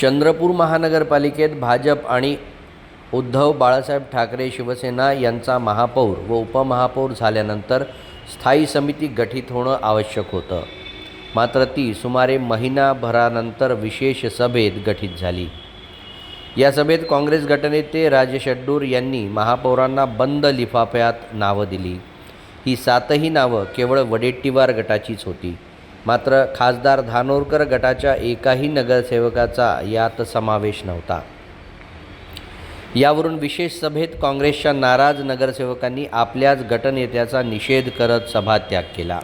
चंद्रपूर महानगरपालिकेत भाजप आणि उद्धव बाळासाहेब ठाकरे शिवसेना यांचा महापौर व उपमहापौर झाल्यानंतर स्थायी समिती गठीत होणं आवश्यक होतं. मात्र ती सुमारे महिनाभरानंतर विशेष सभेत गठीत झाली. या सभेत काँग्रेस गटनेते राजेश अड्डूर यांनी महापौरांना बंद लिफाफ्यात नावं दिली. ही 7ही नावं केवळ वडेट्टीवार गटाचीच होती. मात्र खासदार धानोरकर गटाच्या एकाही नगरसेवकाचा यात समावेश नव्हता. यावरून विशेष सभेत काँग्रेसच्या नाराज नगरसेवकांनी आपल्याच गटनेत्याचा निषेध करत सभात्याग केला.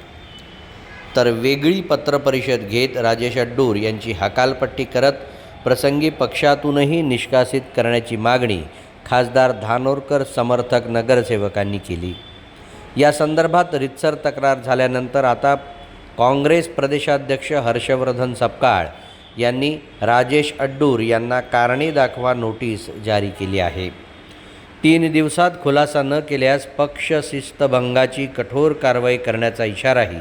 तर वेगळी पत्रपरिषद घेत राजेश अड्डूर यांची हकालपट्टी करत प्रसंगी पक्षातूनही निष्कासित करण्याची मागणी खासदार धानोरकर समर्थक नगरसेवकांनी केली. या संदर्भात रितसर तक्रार झाल्यानंतर आता काँग्रेस प्रदेशाध्यक्ष हर्षवर्धन सपकाळ यांनी राजेश अड्डूर यांना कारणे दाखवा नोटीस जारी केली आहे. 3 दिवसात खुलासा न केल्यास पक्ष शिस्तभंगाची कठोर कारवाई करण्याचा इशाराही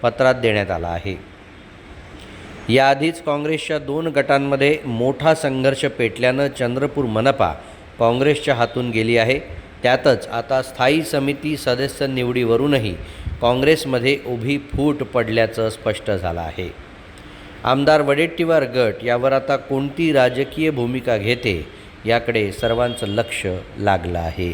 पत्रात देण्यात आला आहे. याआधीच काँग्रेसच्या 2 गटांमध्ये मोठा संघर्ष पेटल्यानं चंद्रपूर मनपा काँग्रेसच्या हातून गेली आहे. त्यातच आता स्थायी समिती सदस्य निवडीवरूनही काँग्रेसमध्ये उभी फूट पडल्याचं स्पष्ट झालं आहे. आमदार वडेट्टीवार गट यावर आता कोणती राजकीय भूमिका घेते याकडे सर्वांचं लक्ष लागलं आहे.